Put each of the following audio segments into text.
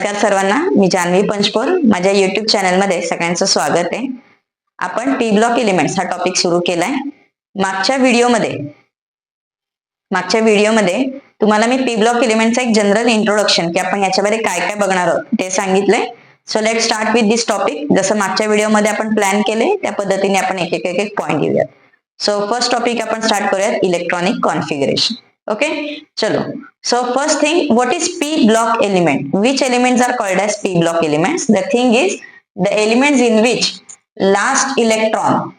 नमस्कार सर्वांना, मी जान्हवी पंचपोल. माझ्या युट्यूब चॅनलमध्ये सगळ्यांचं स्वागत आहे. आपण पी ब्लॉक एलिमेंट्स हा टॉपिक सुरू केलाय. मागच्या व्हिडिओमध्ये तुम्हाला मी पी ब्लॉक एलिमेंटचा एक जनरल इंट्रोडक्शन की आपण याच्यामध्ये काय काय बघणार आहोत ते सांगितलंय. So let start with this topic. जसं मागच्या व्हिडिओमध्ये आपण प्लॅन केले त्या पद्धतीने आपण एक पॉइंट घेऊयात. सो फर्स्ट टॉपिक आपण स्टार्ट करूयात, electronic configuration. Okay, chalo. So first thing, what is p block element? Which elements are called as p block elements? The thing is the elements in which last electron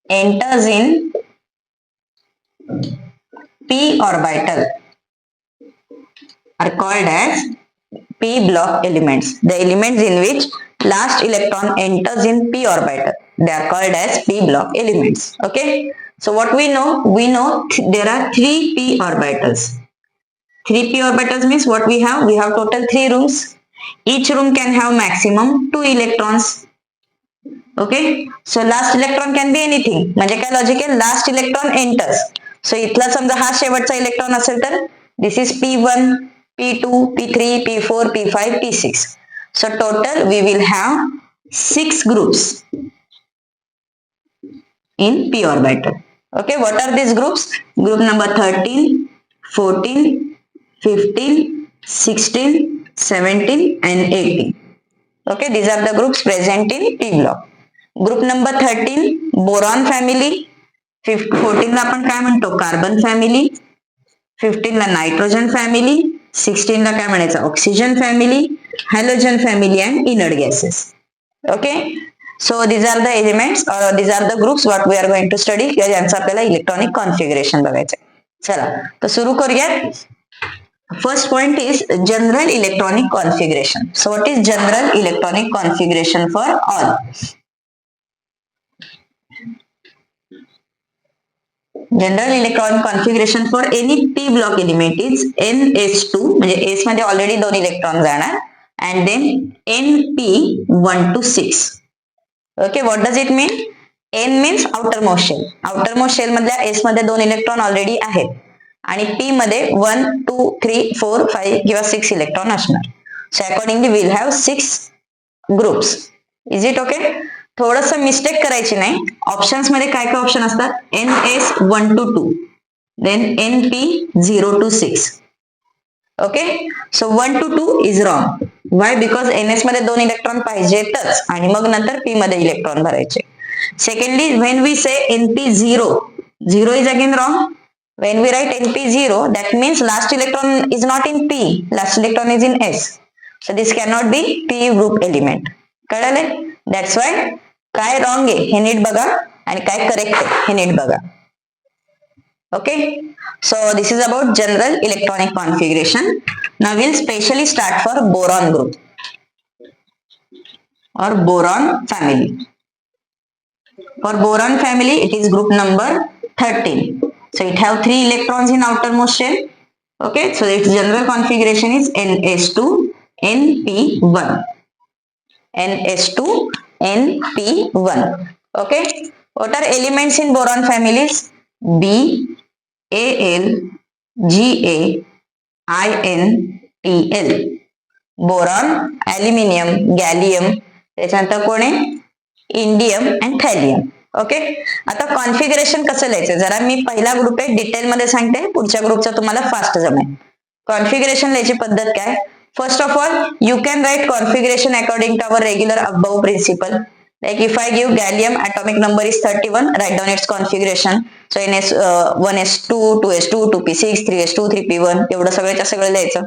enters in p orbital are called as p block elements. The elements in which last electron enters in p orbital, they are called as p block elements. Okay, so what we know there are 3 p orbitals. 3 p orbitals means what we have total 3 rooms. Each room can have maximum 2 electrons. Okay, so last electron can be anything. म्हणजे काय logic आहे, last electron enters. So इथला समजा हा शेवटचा electron असेल तर दिस is p1, p2, p3, p4, p5, p6. So total we will have 6 groups in p orbital. Okay, what are these groups? Group number 13, 14, 15, 16, 17 and 18. Okay, these are the groups present in p block. Group number 13, boron family. 14 ला आपण काय म्हणतो, carbon family. 15 ला nitrogen family. 16 ला काय म्हणायचं, oxygen family, halogen family and inert gases. Okay, so these are the elements or these are the groups what we are going to study किंवा ज्यांचं आपल्याला इलेक्ट्रॉनिक कॉन्फिगरेशन बघायचं. चला तर सुरू करूयात. First point is general electronic configuration. So what is general electronic configuration for all? General electronic configuration for any p block element is ns2, म्हणजे s मध्ये ऑलरेडी 2 इलेक्ट्रॉन जाणार, and then np1 to 6. Okay, what does it mean? n means outermost shell. outermost shell मधल्या s मध्ये 2 electron already आहेत आणि p मध्ये 1, 2, 3, 4, 5 किंवा 6 electron असणार. So accordingly we will have 6 groups. Is it okay? थोडस mistake करायची नाही. ऑप्शन्स मध्ये काय काय ऑप्शन असतात, ns1 to 2, then np0 to 6. Okay, so 1 to 2 is wrong. Why? Because ns मध्ये 2 इलेक्ट्रॉन पाहिजेतच आणि मग नंतर p मध्ये इलेक्ट्रॉन भरायचे. Secondly, when we say np0, 0 is again wrong. When we write np0, that means last electron is not in p, last electron is in s. So this can not be p group element. कळले? That's why काय wrong आहे हे नीट बघा आणि काय correct आहे हे नीट बघा. Okay, so this is about general electronic configuration. Now we'll specially start for boron group or boron family. For boron family, it is group number 13. So it have 3 electrons in outermost shell. Okay, so its general configuration is ns2 np1. ns2 np1. Okay, what are elements in boron families? B, Al, Ga, In, Tl. Boron, aluminium, gallium, त्याच्यानंतर कोण आहे, indium and थॅलियम. Okay, आता configuration कसं लिहायचं, जरा मी पहिला group आहे detail मध्ये सांगते, पुढच्या ग्रुपचं तुम्हाला फास्ट जमेल. कॉन्फिगरेशन लिहायची पद्धत काय? First of all, you can write configuration according to our regular above principle. Like if I give gallium atomic number is 31, write down its configuration. So NS1s2, 2s2, 2p6, 3s2, 3p1 एवढं सगळ्याच्या सगळं लिहायचं.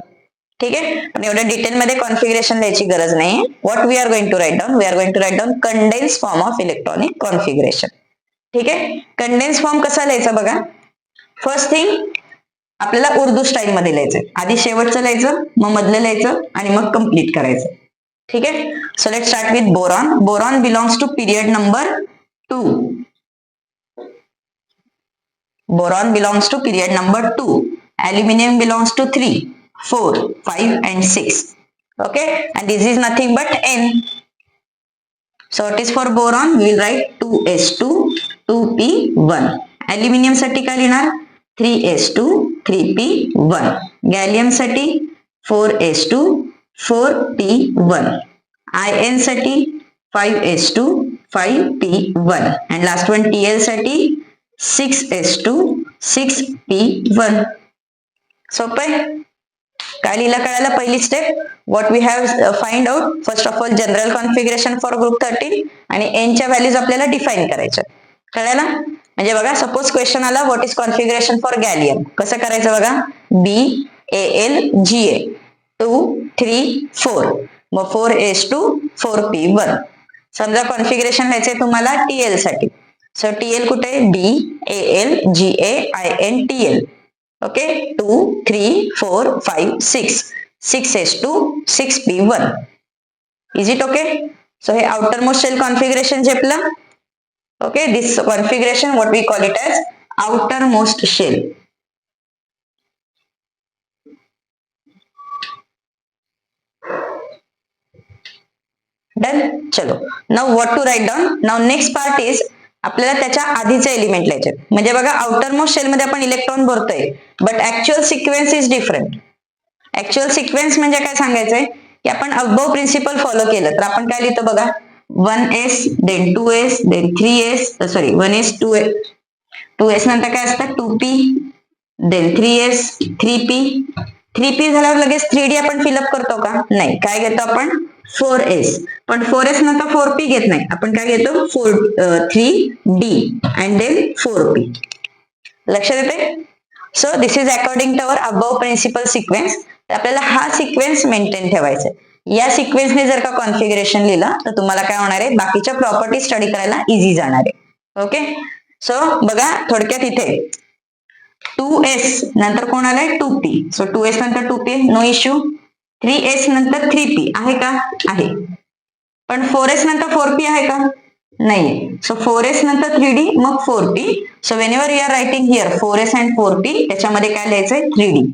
ठीक आहे, पण एवढं detail मध्ये configuration लिहायची गरज नाही. What we are going to write down, we are going to write down condense form of electronic configuration. ठीक आहे, कंडेन्स फॉर्म कसा लिहायचा बघा. फर्स्ट थिंग, आपल्याला उर्दू स्टाईल मध्ये लिहायचंय. आधी शेवटचं लिहायचं, मग मधलं लिहायचं आणि मग कंप्लीट करायचं. ठीक आहे, so let start with boron. Boron belongs to period number 2. Boron belongs to period number 2. Aluminium belongs to 3, 4, 5 and 6. Okay, and this is nothing but N. So it is for boron, we will write 2s2, 2p1. Aluminium साठी काय लिहिणार, 3s2, 3p1. Gallium साठी 4s2, 4p1. In साठी 5s2 5p1 and last one TL साठी 6s2 6p1. सोपं आहे. काय लिहिलं कळायला? पहिली step, what we have find out. First of all general configuration for group 13 आणि एनच्या व्हॅल्यूज आपल्याला डिफाईन करायच्या. कळायला? म्हणजे बघा, सपोज क्वेश्चन आला what is configuration for gallium, कसं करायचं बघा. BALGA 2 3 4, मग 4s2 4p1. समजा कॉन्फिगरेशन लिहायचंय तुम्हाला TL साठी. सो TL कुठे? BALGAINTL. Okay, 2 3 4 5 6 6s2 6p1. Is it okay? So हे आउटर मोस्ट शेल कॉन्फिगरेशन झेपलं. Okay, this configuration what we call it as outermost shell. Done. चलो, now what to write down. Now next part is आपल्याला त्याच्या आधीचे element लिहायचे. म्हणजे बघा, outer most shell मध्ये आपण इलेक्ट्रॉन भरतोय, but actual sequence is different. Actual sequence म्हणजे काय सांगायचंय की आपण अबव प्रिन्सिपल फॉलो केलं तर आपण काय लिहितो बघा. 1s then 2s then 3s, sorry 1s 2s नंतर काय असतं 2p देन 3s 3p झाल्यावर लगेच 3d आपण फिलअप करतो का? नाही. काय घेतो आपण? 4s. पण 4s नंतर 4p घेत नाही, आपण काय घेतो? 3d and then 4p. लक्षात येते? So this is according to our above principle sequence. आपल्याला हा सिक्वेन्स मेंटेन ठेवायचा आहे. या सिक्वेन्सने जर का कॉन्फिगरेशन लिहिलं तर तुम्हाला काय होणार आहे? बाकीच्या प्रॉपर्टी स्टडी करायला इझी जाणार आहे. ओके, सो बघा थोडक्यात इथे 2s नंतर कोण आलंय? 2p. सो 2s नंतर 2p, नो इश्यू. 3s नंतर 3p आहे का? आहे. पण 4s नंतर 4p आहे का? नाही. सो 4s नंतर 3d मग 4p. So whenever you are writing here 4s and 4p, त्याच्यामध्ये काय लिहायचंय? 3d.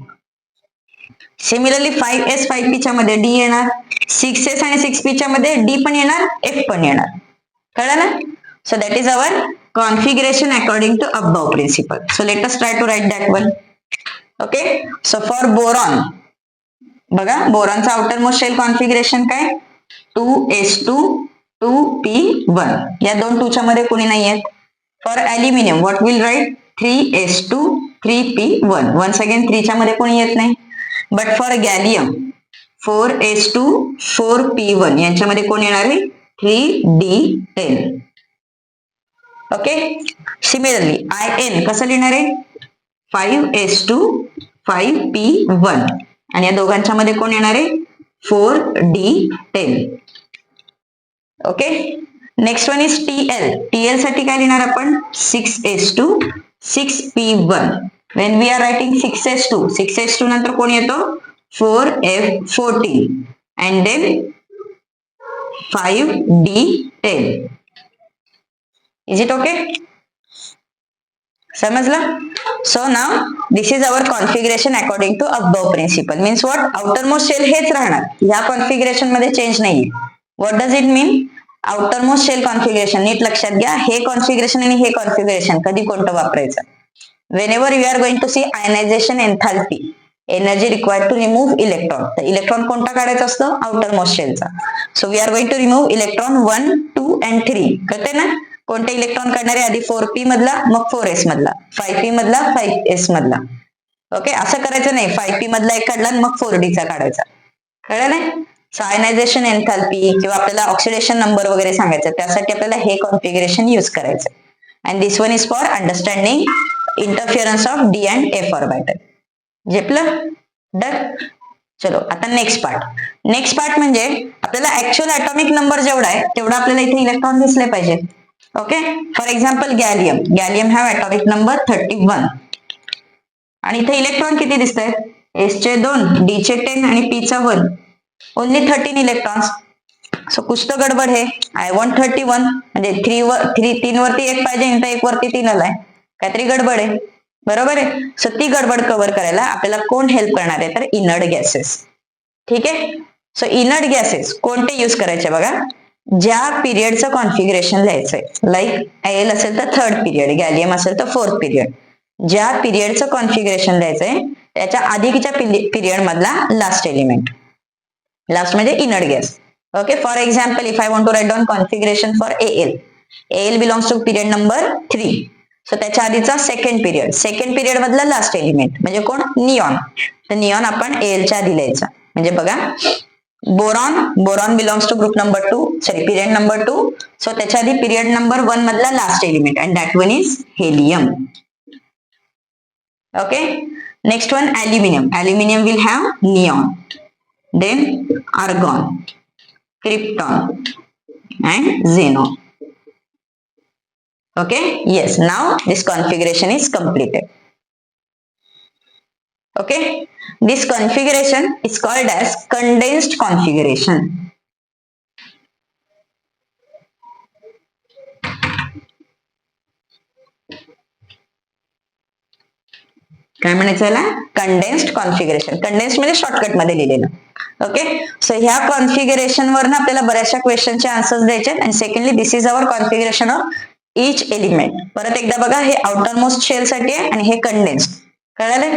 सिमिलरली 5s 5p च्या मध्ये d येणार, 6s आणि 6p च्या मध्ये d पण येणार, f पण येणार. कळलं ना? So that is our configuration according to above principle. So let us try to write that one. Okay, so for boron बघा, बोरॉनचा आउटर मोस्ट शेल कॉन्फिगरेशन काय? 2s2 2p1. या दोन 2 च्या मध्ये कोणी नाही आहेत. For aluminium what will write? 3s2 3p1. Once again 3 च्या मध्ये कोणी येत नाही. But for gallium 4s2 4p1 यांच्यामध्ये कोण येणार आहे? 3d10. ओके, सिमिलरली In कसं लिहिणार आहे? 5s2 5p1 आणि या दोघांच्या मध्ये कोण येणार आहे? 4d10. Okay, next one is TL साठी काय लिहिणार आपण? 6s2 6p1. when we are writing 6s2 नंतर कोण येतो? 4f14 and then 5d10. is it okay? समजलं? So now this is our configuration according to above principle. means what? outermost shell हेच राहणार, या कॉन्फिगरेशन मध्ये चेंज नाही. what does it mean? outermost shell configuration नीट लक्षात घ्या. हे कॉन्फिगरेशन आणि हे कॉन्फिगरेशन कधी कोणतं वापरायचं? whenever you are going to see ionization enthalpy, energy required to remove electron, तर इलेक्ट्रॉन कोणता काढायचा असतो? आउटर मोस्ट शेलचा. So we are going to remove electron 1 2 and 3. कळते ना? कोणते इलेक्ट्रॉन काढणारे? आधी 4p मधला, मग 4s मधला, 5p मधला, 5s मधला. ओके, असं करायचं नाही 5p मधला एक काढला मग 4d चा काढायचा. कळलं नाही? सो आयनायझेशन एन्थॅल्पी किंवा आपल्याला ऑक्सिडेशन नंबर वगैरे सांगायचं, त्यासाठी आपल्याला हे कॉन्फिगरेशन यूज करायचं. And this one is for understanding interference of d and f orbital. झेपलं? डन. चलो आता नेक्स्ट पार्ट म्हणजे आपल्याला ऍक्च्युअल ऍटॉमिक नंबर जेवढा आहे तेवढा आपल्याला इथे इलेक्ट्रॉन दिसले पाहिजे. Okay, for example gallium have atomic number 31 आणि इथे इलेक्ट्रॉन किती दिसत आहेत? s चे 2, d चे 10 आणि p चा 1. Only 13 electrons. सो कुछ तो गडबड है. आय वॉन्ट 31 म्हणजे 3 वरती 1 पाहिजे, इथं 1 वरती 3 आलाय, काहीतरी गडबड आहे. बरोबर आहे? सो ती गडबड कव्हर करायला आपल्याला कोण हेल्प करणार आहे? तर इनर्ट गॅसेस. ठीक आहे. सो इनर्ट गॅसेस कोणते यूज करायचे बघा? ज्या पिरियडचं कॉन्फिगरेशन लिहायचंय, लाईक एल असेल तर 3rd पिरियड, गॅलियम असेल तर 4th पिरियड. ज्या पिरियडचं कॉन्फिगरेशन लिहायचंय त्याच्या आधीच्या पिरियड मधला लास्ट एलिमेंट. लास्ट म्हणजे inert gas. Okay, for example if I want to write down configuration for L belongs to period number 3. सो त्याच्या आधीचा सेकंड पिरियड मधला लास्ट एलिमेंट म्हणजे कोण, निऑन. तर निऑन आपण एलच्या आधी लिहायचा. म्हणजे बघा, boron belongs to group number 2, sorry period number 2. सो त्याच्या आधी पिरियड नंबर 1 मधला last element and that one is helium. Okay, next one aluminium will have neon, then argon, krypton and xenon. Okay, yes, now this configuration is completed. Okay, this configuration is called as condensed configuration. काय म्हणायचं याला, condensed configuration. Condensed म्हणजे shortcut मध्ये लिहिलेलं. Okay, so ह्या configuration वर ना आपल्याला बऱ्याचशा क्वेश्चनचे आन्सर्स द्यायचे. And secondly this is our configuration of each element. परत एकदा बघा, हे आउटर मोस्ट शेल साठी आहे आणि हे कंडेन्स्ड. कळाले?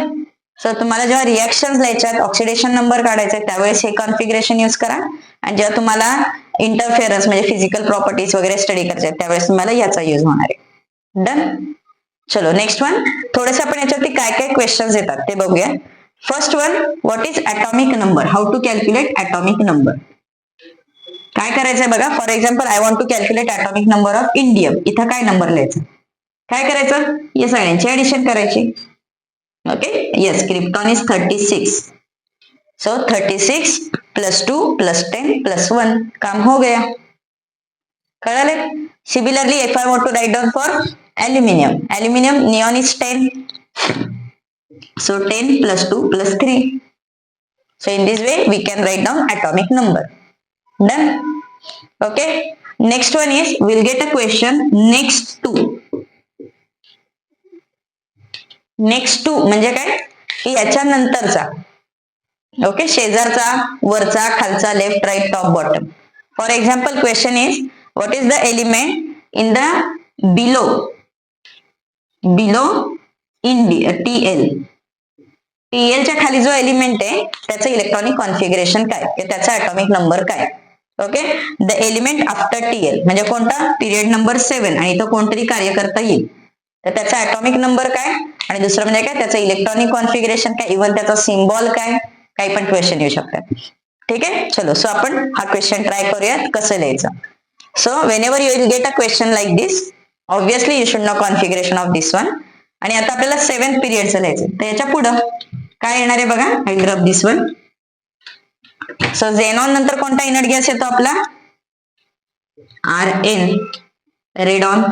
सो तुम्हाला जेव्हा रिएक्शन द्यायच्यात, ऑक्सिडेशन नंबर काढायचा त्यावेळेस हे कॉन्फिगरेशन युज करा. आणि जेव्हा तुम्हाला इंटरफेरन्स म्हणजे फिजिकल प्रॉपर्टीज वगैरे स्टडी करायचे त्यावेळेस तुम्हाला याचा युज होणार आहे. डन. चलो नेक्स्ट वन, थोडेसे आपण याच्यावरती काय काय क्वेश्चन्स येतात ते बघूया. First one, what is atomic number, how to calculate atomic number. काय करायचंय बघा, for example I want to calculate atomic number of indium. इथं काय नंबर लिहायचं, काय करायचं, या सगळ्यांची ऍडिशन करायची. Okay, yes, krypton is 36. So 36 plus 2 plus 10 plus 1, काम हो गया. कळाले? Similarly if I want to write down for aluminum, neon is 10. So 10 plus 2 plus 3. So in this way we can write down atomic number. Done. Okay, next one is we'll get a question next to म्हणजे काय की याच्या नंतरचा. Okay, शेजारचा, वरचा, खालचा, left, right, top, bottom. For example question is what is the element in the below in TL. TL च्या खाली जो एलिमेंट आहे त्याचं इलेक्ट्रॉनिक कॉन्फिगरेशन काय, त्याचा ॲटॉमिक नंबर काय. Okay, the element after TL म्हणजे कोणता, पिरियड नंबर 7 आणि तो कोणतरी कार्य करता येईल तर त्याचा ॲटॉमिक नंबर काय, आणि दुसरं म्हणजे काय त्याचं इलेक्ट्रॉनिक कॉन्फिगरेशन काय, इव्हन त्याचा सिम्बॉल काय, काही पण क्वेश्चन येऊ शकतात. ठीक आहे, चलो. सो आपण हा क्वेश्चन ट्राय करूयात कसं लिहायचं. So whenever you will get a question like this, obviously you should no configuration of this one. आणि आता आपल्याला 7th पिरियडचं लिहायचं, तर याच्या पुढं काय येणार आहे बघा, I will rub this one. So xenon नंतर कोणता इनर्ट गॅस येतो आपला, Rn, रेडॉन.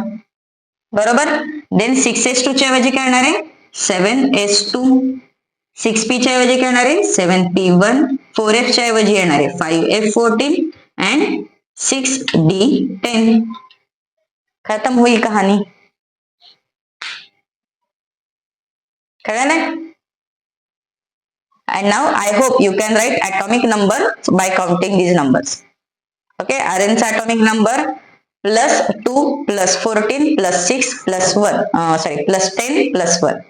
बरोबर. देन 6s2 च्या ऐवजी काय येणार आहे, 7s2. 6p च्या ऐवजी काय येणार आहे, 7p1. 4f च्या ऐवजी येणार आहे 5f14 अँड 6d10. खतम होईल कहाणी. कळलं? And now I hope you can write atomic number by counting these numbers. Okay, Rn's atomic number plus 2 plus 14 plus 6 plus 1, plus 10 plus 1.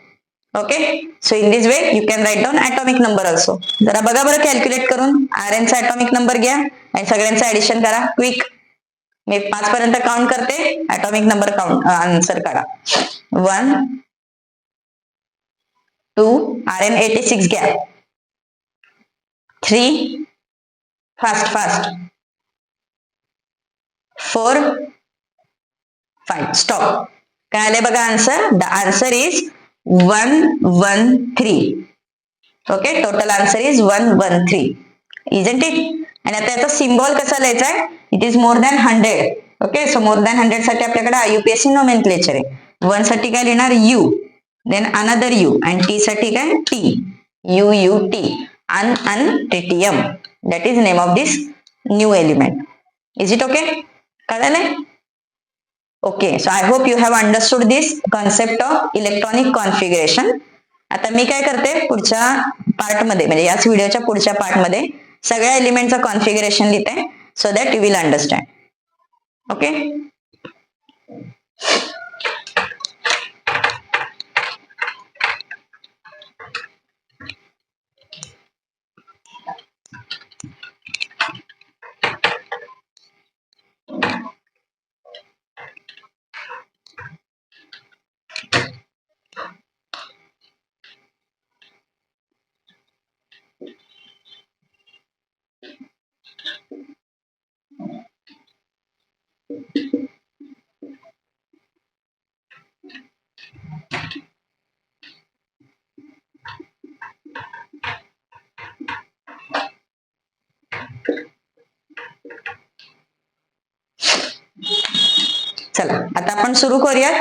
Okay, so in this way you can write down atomic number also. जरा बघा बरं calculate करून Rnचा atomic number घ्या आणि सगळ्यांचं addition करा quick. मी 5 पर्यंत count करते, atomic number काउंट आन्सर काढा. 1 2, Rn 86 घ्या. 3, फास्ट. 4, 5, स्टॉप. काय आले बघा answer, the answer is 113. Okay, total answer is 113. Isn't it? आणि आता याचा सिम्बॉल कसा लिहायचा आहे, it is more than 100. Okay, so more than 100 साठी आपल्याकडे IUPAC नोमेनक्लेचर आहे. 1 साठी काय लिहिणार, U, देन अनदर U, आणि T साठी काय, T, UUT, tritium. That is name of this new element. Is it okay? कळलं? Okay, so I hope you have understood this concept of electronic configuration. आता मी काय करते, पुढच्या पार्टमध्ये म्हणजे याच व्हिडिओच्या पुढच्या पार्टमध्ये सगळ्या एलिमेंटचं कॉन्फिगरेशन लिहिते, so that you will understand. Okay. चला आता आपण सुरू करूयात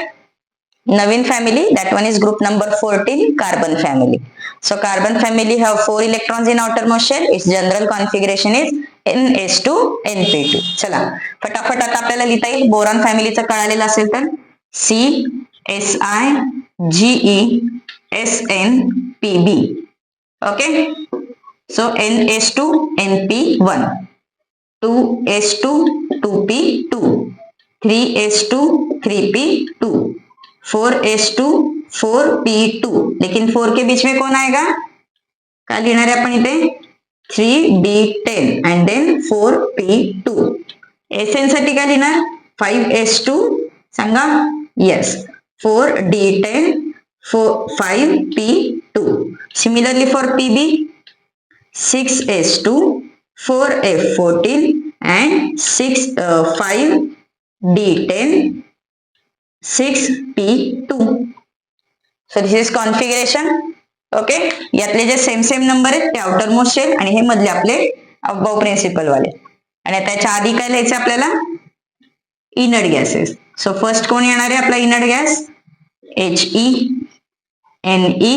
नवीन family. That one is group number 14, carbon family. So carbon family have 4 electrons in outermost shell. Its general configuration is NS2 NP2. चला फटाफट आता आपल्याला लिहिता येईल. बोरॉन फॅमिलीचं कळालेलं असेल तर CSiGeSnPb. Okay, so NS2 NP1, 2S2 2P2, 3S2 3P2, 4S2 4P2. लेकिन 4 के बीच में कौन आएगा? काय लिहिणार आहे आपण इथे? 3D10 and then 4P2. Sn साठी काय लिहिणार? 5S2. सांगा. Yes, 4D10 5P2. Similarly for Pb 6S2 4F14 and 5D10 6P2. So this is configuration. Okay, यातले जे सेम नंबर आहेत ते आउटर मोस्ट शेल आणि हे मधले आपले अबाव प्रिन्सिपल वाले. आणि त्याच्या आधी काय लिहायचं आपल्याला? Inert gases. सो फर्स्ट कोण येणार आहे आपला inert gas? HE NE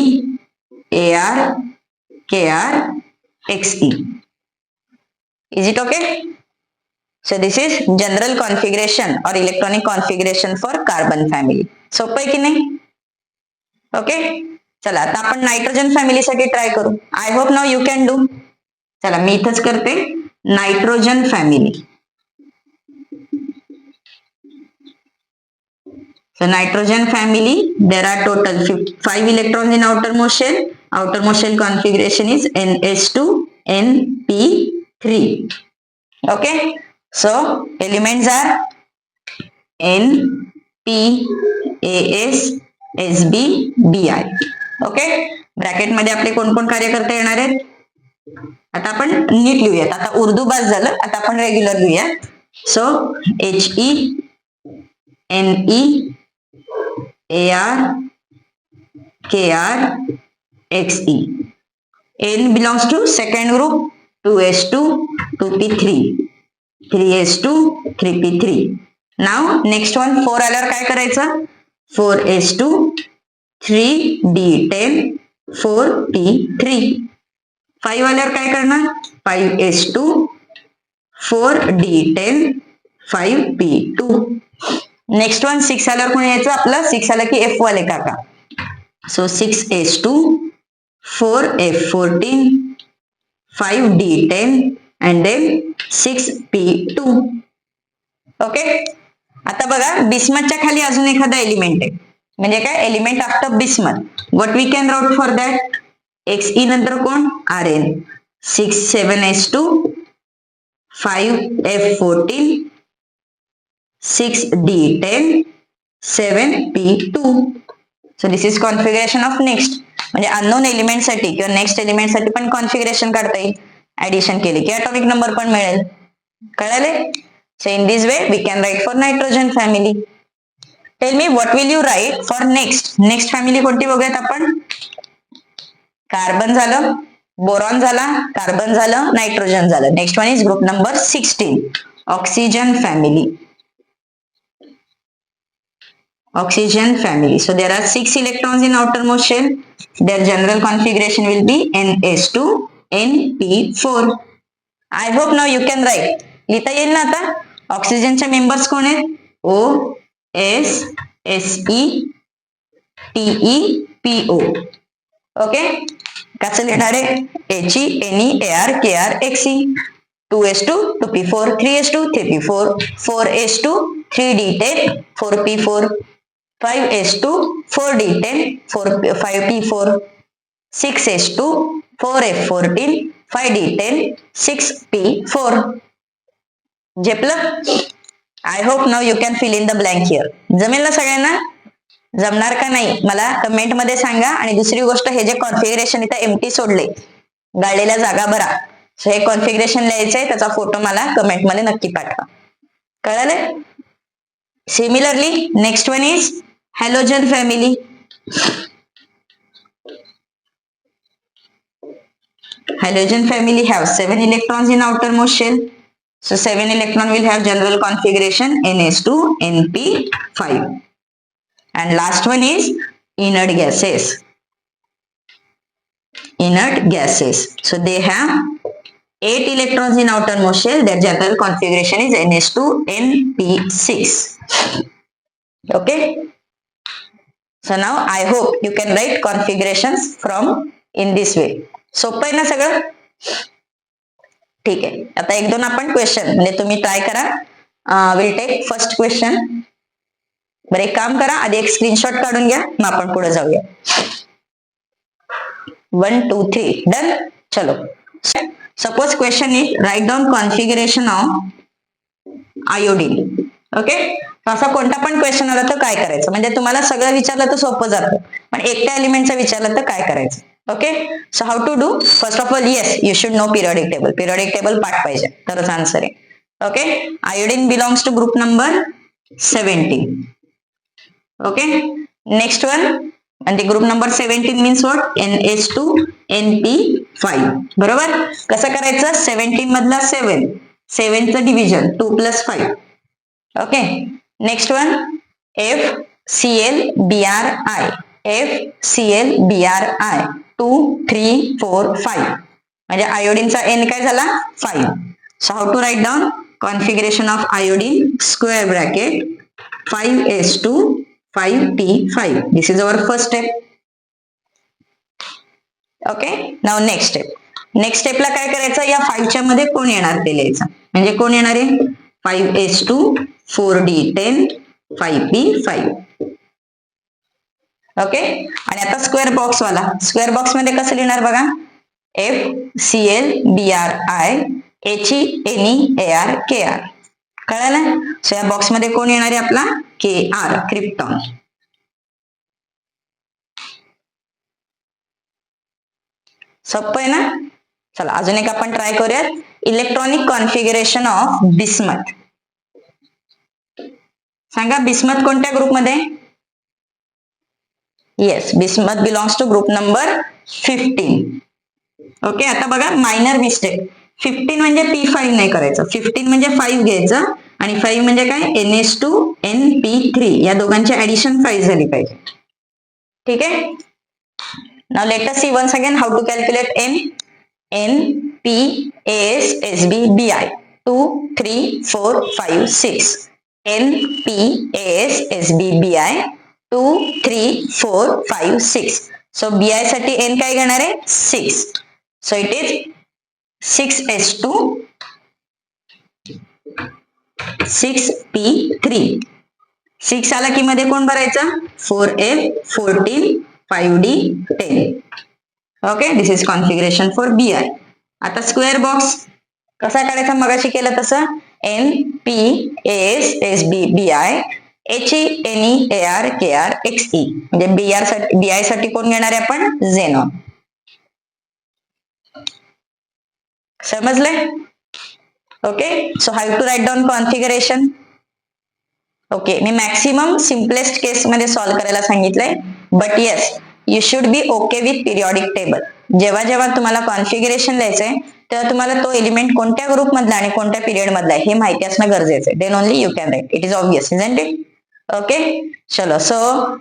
AR KR XE. Is it okay? So this is general configuration or electronic configuration for carbon family. सोपं आहे की नाही? ओके, चला आता आपण नायट्रोजन फॅमिलीसाठी ट्राय करू. I hope now you can do. चला मी इथंच करते nitrogen family. So nitrogen family, there are total 5 electrons in outermost shell. Outermost shell configuration is NS2 NP3. Okay, so elements are N P AS SB BI. Okay, bracket मध्ये आपले कोण कोण कार्य करता येणार आहेत? आता आपण नीट लिहूयात. आता उर्दू बस झालं, आता आपण रेग्युलर लिहूयात. So HE NE AR KR XE. N belongs to second group, 2S2 2P3, 3S2 3P3. Now next one 4 आल्यावर काय करायचं? 4S2 3D10 4P3. 5 आल्यावर काय करणार? 5S2 4D10 5P2. Next one 6 आल्यावर कोण यायचं? आपलं 6 आलं की F वाले काका. So 6S2 4F14 5D10 and then 6P2. Okay, आता बघा बिस्मथच्या खाली अजून एखादा एलिमेंट आहे. म्हणजे काय? Element after bismuth. What we can write for that? XE नंतर कोण? Rn. 6 7S2 5F14 6D10 7P2. So this is configuration of next. म्हणजे अननोन एलिमेंट साठी किंवा नेक्स्ट एलिमेंट साठी पण कॉन्फिगरेशन काढता येईल. ऍडिशन केली की ॲटॉमिक नंबर पण मिळेल. कळाले? So in this way we can write for nitrogen family. Tell me what will you write for next? Next family कोणती बघूयात आपण? कार्बन झालं, बोरॉन झाला, कार्बन झालं, नायट्रोजन झालं. Next one is group number 16, oxygen family. Oxygen family. So there are 6 electrons in outermost shell. Their general configuration will be NS2 NP4. I hope now you can write. लिहिता येईल ना आता? ऑक्सिजनचे members कोण आहेत? O S SE TE PO. Okay, कसं लिहिणार आहे? HE NE AR KR XE. 2S2 2P4 3S2 3P4 4S2 3D10 4P4 5S2 4D10 5P4 6S2 4F14 5D10 6P4. झेपलं? I hope now you can fill in the blank here. जमेल ना सगळ्यांना? जमणार का नाही मला कमेंट मध्ये सांगा. आणि दुसरी गोष्ट, हे जे कॉन्फिगरेशन इथं एम्प्टी सोडले, गाळलेल्या जागा भरा. सो हे कॉन्फिगरेशन लिहायचंय, त्याचा फोटो मला कमेंट मध्ये नक्की पाठवा. कळालं? Similarly next one is halogen family. Halogen family have 7 electrons in outermost shell. So 7 electron will have general configuration NH2 NP5. And last one is inert gases. Inert gases. So they have 8 electrons in outermost shell. Their general configuration is NH2 NP6. Okay. So now I hope you can write configurations from in this way. सोपं आहे ना सगळं? ठीक आहे. आता एक दोन आपण क्वेश्चन म्हणजे तुम्ही ट्राय करा. Will take first question. बरं एक काम करा, आधी एक स्क्रीनशॉट काढून घ्या, मग आपण पुढे जाऊया. 1 2 3 डन. चलो. Suppose question is write down configuration of iodine. Okay. असा कोणता पण क्वेश्चन आला तर काय करायचं, म्हणजे तुम्हाला सगळं विचारलं तर सोपं जातं, पण एकट्या एलिमेंटचं विचारलं तर काय करायचं. Okay. So how to do? First of all yes you should know periodic table. Periodic table पाठ पाहिजे तरच आन्सर आहे. Okay. Iodine belongs to group number 17. Okay. Next one, आणि group number 17 means what? NH2 NP5. बरोबर. कसं करायचं? 17 मधला 7, 7चं division 2 + 5. Okay. Next one FClBrI. FClBrI 2 3 4 5 म्हणजे आयोडीनचा N काय झाला? 5. So how to write down configuration of iodine? Square bracket 5s2 5p5. This is our first step. Okay. Now next step. Next स्टेपला काय करायचं? या 5च्या मध्ये कोण येणार ते लिहायचं. म्हणजे कोण येणार आहे? 5s2 4d10 5p5. ओके. आणि आता स्क्वेअर बॉक्स वाला. स्क्वेअर बॉक्स मध्ये कसं लिहिणार बघा? FClBrI HeNeArKr. कळलं? सो या बॉक्स मध्ये कोण येणार आहे आपला? Kr, krypton. सोपं आहे ना? चला अजून एक आपण ट्राय करूयात. Electronic configuration of bismuth. सांगा बिस्मथ कोणत्या ग्रुपमध्ये? Yes, bismuth belongs to group number 15. Okay. आता बघा मायनर मिस्टेक. 15 म्हणजे P5 नाही करायचं. 15 म्हणजे 5 घ्यायचं आणि 5 म्हणजे काय? NH2 NP3. या दोघांची ऍडिशन 5 झाली पाहिजे. ठीक आहे. Now let us see once again how to calculate N. NPASSBBI 2 3 4 5 6. NPASSBBI 2 3 4 5 6. So BI साठी N काय घेणार आहे? 6. So it is 6s2 6p3. 6 आला की मध्ये कोण भरायचं? 4f 14 5d10. Okay. This is configuration for BI. आता स्क्वेअर बॉक्स कसा काढायचा? मगाशी केलं तसं. NPASSBBI HeNeArKr Xe. म्हणजे BI साठी कोण घेणार आहे आपण? झेनॉन. समजले? Okay. So how to write down configuration? Okay. मी मॅक्सिमम सिम्पलेस्ट केस मध्ये सॉल्व्ह करायला सांगितलंय, but yes you should be okay with periodic table. जेव्हा जेव्हा तुम्हाला कॉन्फिगरेशन लिहायचंय तेव्हा तुम्हाला तो एलिमेंट कोणत्या ग्रुप मधला आणि कोणत्या पिरियड मधला आहे हे माहिती असणं गरजेचं आहे. Then only you can write. It is obvious, isn't it? Okay. चलो. So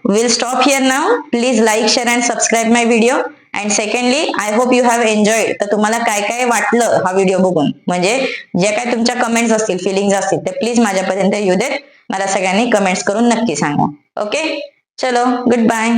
will stop here now. Please like, share and subscribe my video. And secondly I hope you have enjoyed. तर तुम्हाला काय काय वाटलं हा व्हिडिओ बघून, म्हणजे जे काय तुमच्या कमेंट्स असतील, फिलिंग्स असतील, ते प्लीज माझ्यापर्यंत येऊ देत. मला सगळ्यांनी कमेंट्स करून नक्की सांगा. ओके. चलो, गुड बाय.